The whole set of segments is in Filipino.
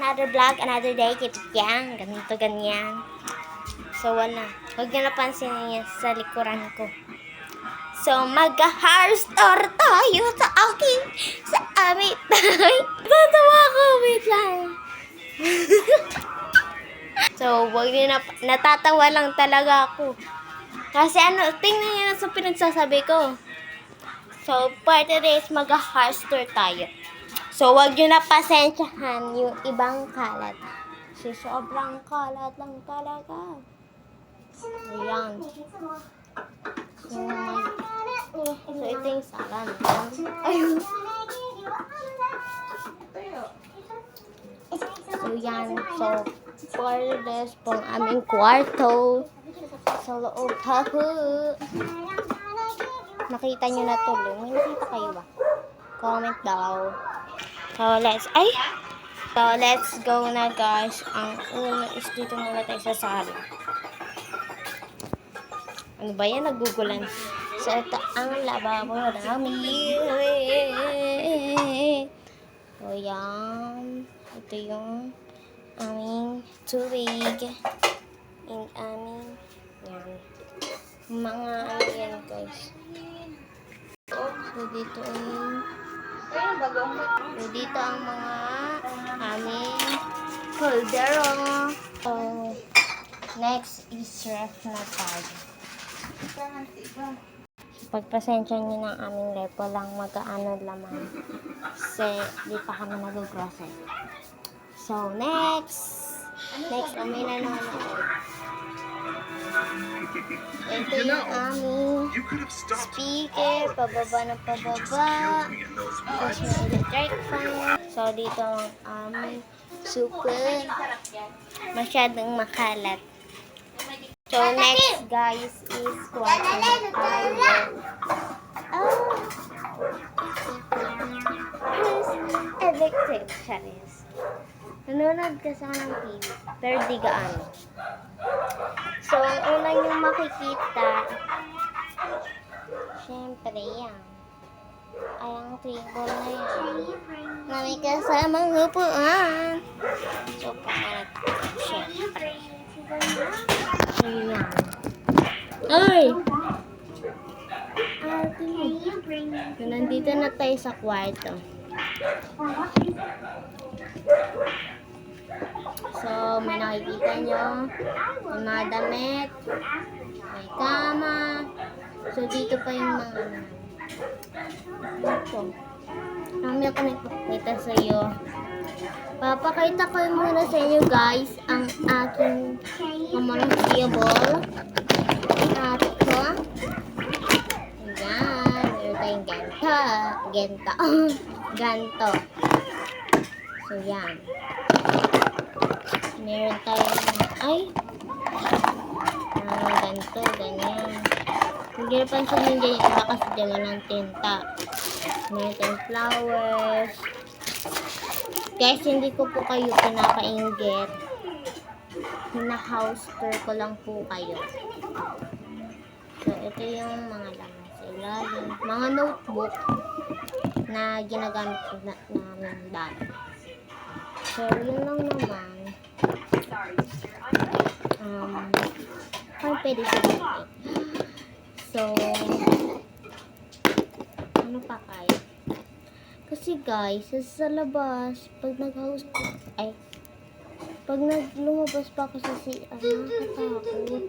another vlog, another day. Keep it yan. Ganito, ganyan. So, wala. Huwag niyo napansin niya sa likuran ko. So, mag-hair store tayo sa aming bahay. Tatawa ko, wait lang. So, wag niyo natatawa lang talaga ako. Kasi tingnan niyo na sa pinagsasabi ko. So, part of this, mag-hair store tayo. So, wag niyo na pasensyahan yung ibang kalat. So, sobrang kalat lang talaga. Ayan. So, ito yung sala natin. Ayun. So, yan. So, for this pong aming kwarto. Sa loob tayo. Nakita nyo na tuloy. May nakita kayo ba? Comment daw. So, let's go na, guys. Ang una is dito muna tayo sa sala. Ano ba yan? Nagugulan. So, ito ang lababo namin. So, yan. Ito yung aming tubig. And aming, yan. Mga, yan, guys. So, dito ang mga aming caldero. So, next is ref na tayo. Pagpasensya nyo ng aming repo lang mag-aano laman. Kasi di pa kami nag-grocery. So, next kami nanonood. Ito yung aming speaker, pababa na pababa. Tapos may electric fan. So, dito ang aming super masyadong makalat. So, next, guys, is kwarto tayo. Electric charis. Nanonood kasi ako ng TV, pero di gaano. So, ang una niyong makikita, syempre yan. Ay, ang table na yan. Na may kasamang upuan. So, pangalat ako, syempre. Ayan. Ay! So, nandito na tayo sa kwarto. So, may nakikita nyo. May mga damit. May kama. So, dito pa yung mga ito. Ang ako nagpapakita sa iyo. Papakita ko muna sa inyo, guys, ang aking commonable. Ito. Ayan. Meron tayong ganto. So, yan. Meron tayong, ganito, ganyan. Hindi na pansinin dyan yung iba kasi dyan walang tinta. Meron tayong flowers. Guys, hindi ko po kayo pinapainggit. Hina-house tour ko lang po kayo. So, ito yung mga laman sa ilalim. Mga notebook na ginagamit ko namin dati. So, yun lang naman. Pwede sabihin. So, ano pa kayo? Kasi guys, sa labas, pag lumabas pa ako sa nakakatakot.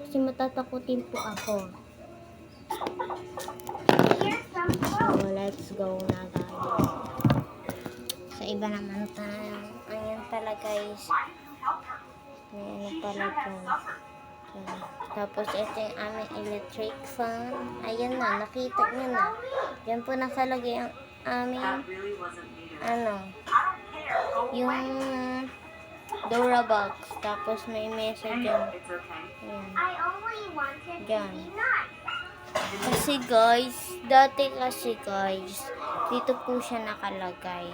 Kasi matatakotin po ako. So, let's go na, guys. Sa iba naman tayo. Ayan pala, guys. Ayan pala, guys. Tapos, ito yung aming electric fan. Ayan na, nakita nyo na. Yan po nakalagay ang aming, yung Dora box. Tapos, may message yan. Yan. Kasi, guys, dito po siya nakalagay.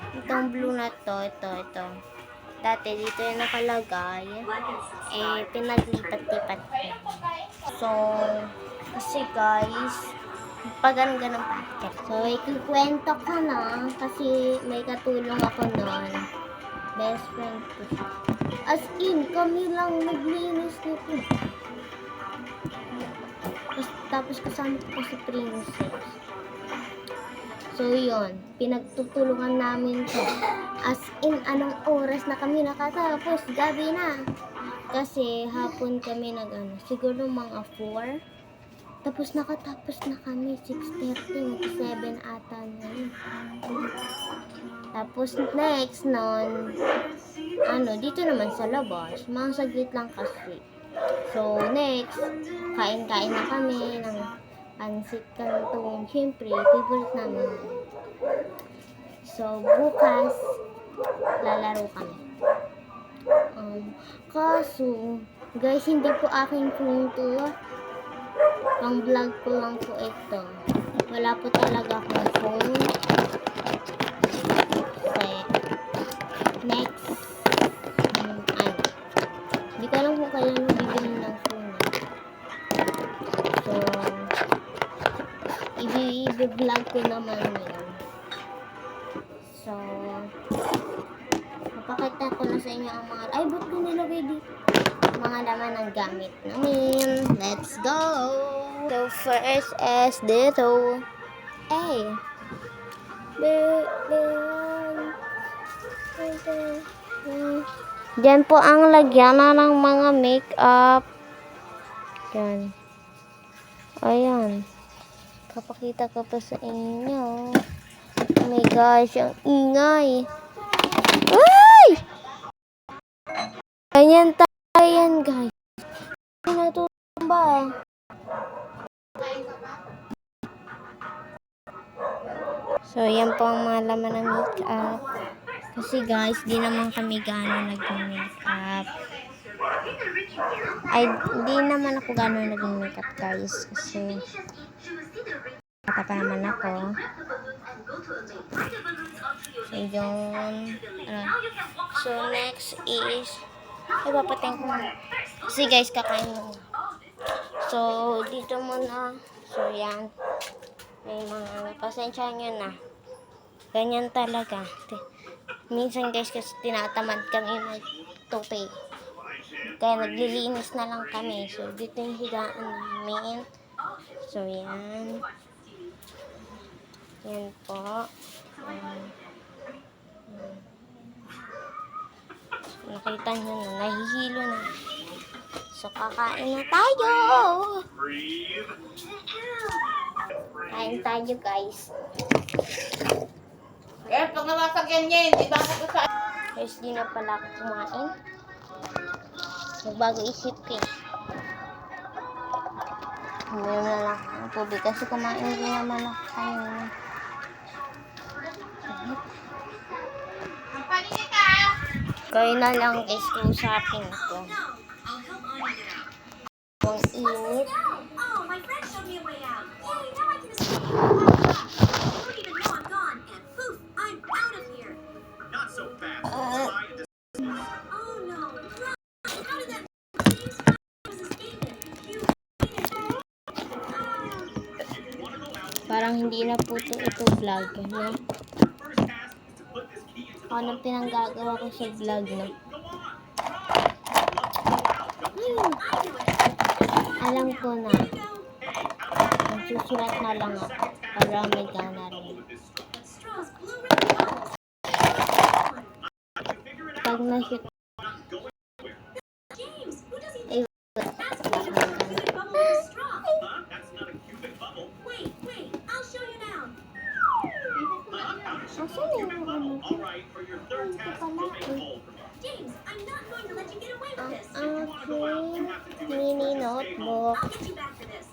Itong blue na to, ito. Dati dito yung nakalagay. Pinaglipat-lipat ko. So, kasi guys, Pag ganun pa. So, ikikwento ko na kasi may katulong ako noon. Best friend ko siya. As in, kami lang naglinis nito. Tapos kasama ko si Princess. So, yun. Pinagtutulungan namin to. As in, anong oras na kami nakatapos? Gabi na. Kasi hapon kami siguro mga 4. Tapos nakatapos na kami 6:30, 7 ata na yun. Tapos next nun, dito naman sa labas, mga saglit lang kasi. So next, kain-kain na kami ng pansit canton. Siyempre, favorite namin. So bukas, lalaro kami. Kaso, guys, hindi po aking phone to. Pang vlog ko lang po ito. Wala po talaga akong phone. Okay. Next. Hindi ko alam kung kailan bibili ng phone. So, i-vlog ko naman yun. So, mapakita ko na sa inyo ang mga... Ay, ba't ko nilagay dito? Mga laman ng gamit namin. Let's go! So, first is dito. Hey! Diyan po ang lagyan ng mga makeup. Yan. Ayan. Kapakita ko pa sa inyo. Oh my gosh, ang ingay. Ay! Ganyan tayo yan, guys. Natutumba. So, yan po ang mga laman ng makeup. Kasi guys, di naman kami gano'n nag-makeup. Ay, di naman ako gano'n nag-makeup guys. Kasi, bata pa naman ako. So, yun. So, next is, ay, papatayin ko na. Kasi guys, kakain mo. So, dito muna. So, yan. May mga pasensya nyo na. Ganyan talaga. Minsan guys kasi tinatamad kami mag-tope. Kaya naglilinis na lang kami. So dito yung higaan namin. So yan. Yan po. Nakita nyo na. Nahihilo na. So kakain na tayo. Kain tayo guys. Eh, pag nawasag yan yan, di ba ako sa... Guys, di na pala ako kumain. Nagbago isip ko eh. Ngayon na lang ang tubig kasi kumain din naman ako kanina. Kaya na lang guys kung shopping ko. Ang init. Parang hindi na po ito vlog, no? Anong pinanggagawa ko sa vlog, no? Alam ko na. Magsusulat na lang ako para may gana rin. Pag na-shoot ay asan yung James, I'm not going to let you get away with this. mini notebook. I'll get you back for this.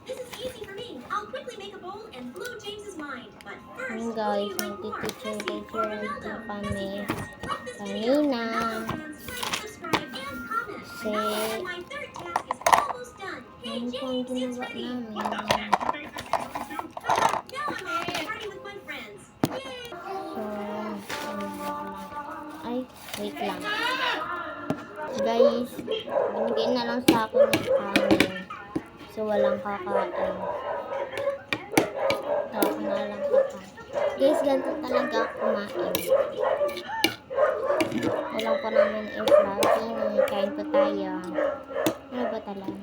This is easy for me. I'll quickly make a bowl and blow James's mind. But first, Ayun guys, nagtiteacher din kami kanina. Subscribe and comment. Kasi My third task is almost done. Hey ano pang James, it's ginawa ready. namin? Now I'm off to party with my friends. Yay! So, ay, wait lang. Guys, binigay na lang sa akin ng kanin. So, walang kakain. ganito talaga kumain. Alam ko naman vlogging, kain pa tayo. Ano ba talaga?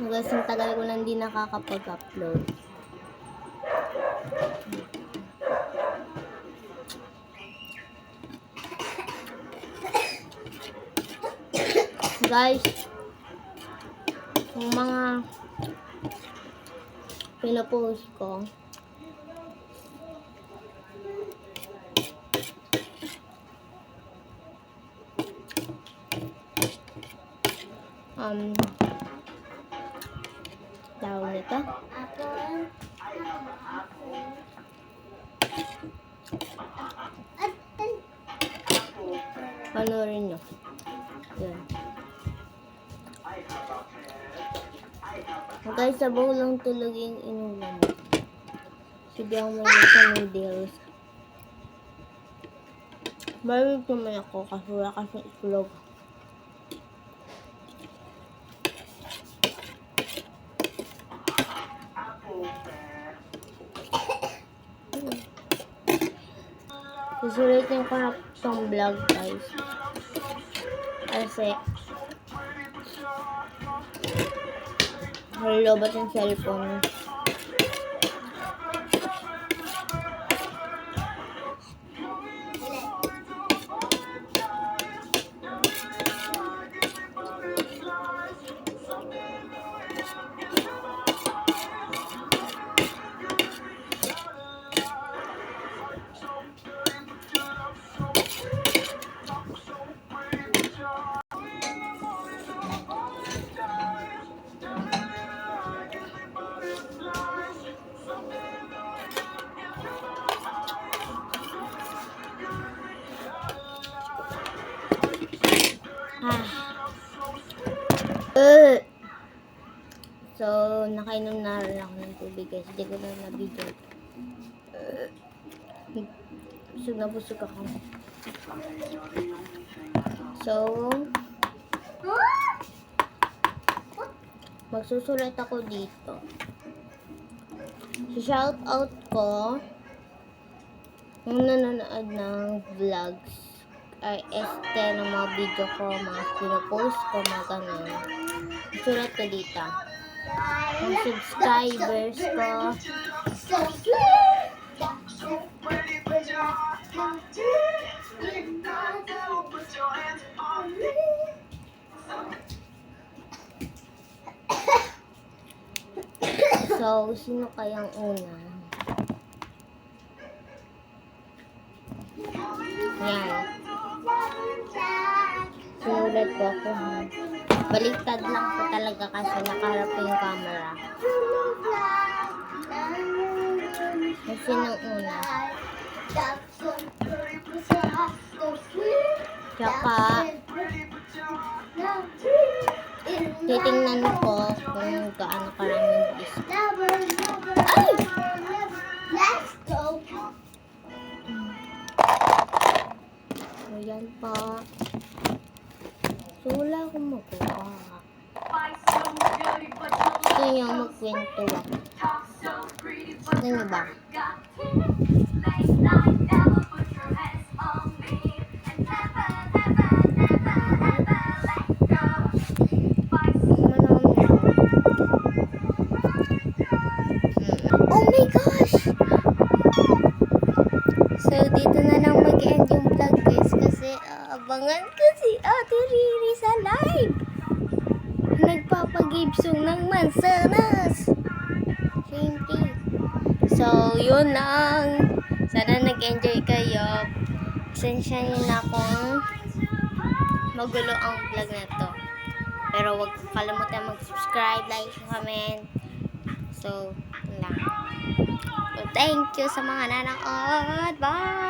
Guys, ang tagal ko nang di nakakapag-upload. Guys, yung mga pinapost ko, tawag nito. Panoorin nyo. Yan. Guys, sabaw lang tulog yung inulam. Sige ako may sa noodles. Balik naman ako kasi wala kasi itlog. Susulitin ko na itong vlog, guys. Kasi nalilobot yung cellphone. So, nakainom na rin ako ng tubig guys. Hindi ko na na-video. Busog na busog ako. So, magsusulat ako dito. Shout out ko yung nanonood ng vlogs ay ng mga video ko, mga pinopost ko, mga ganun. Sulat ko dito. Yung subscribers ko. So, sino kayang una? Yan. Sinulat ko ako. Baliktad lang po talaga kasi nakaharap ko yung camera. Sinong una? Tsaka, titingnan ko kung gaano karaming views. Ay! Let's go! Ayan pa. So, wala akong magawa. Gusto niyo magkwento ako. Gusto niyo ba? Oh my gosh! So, dito na lang mag-end yung vlog guys kasi abangan ko si Ate Riri sa live. Nagpapagibsong ng mansanas. Shinty. So, yun lang. Sana nag-enjoy kayo. Pasensyahin na kung magulo ang vlog na to. Pero huwag kalimutan mag-subscribe, like, comment. So, lang. So, thank you sa mga nanonood. Bye!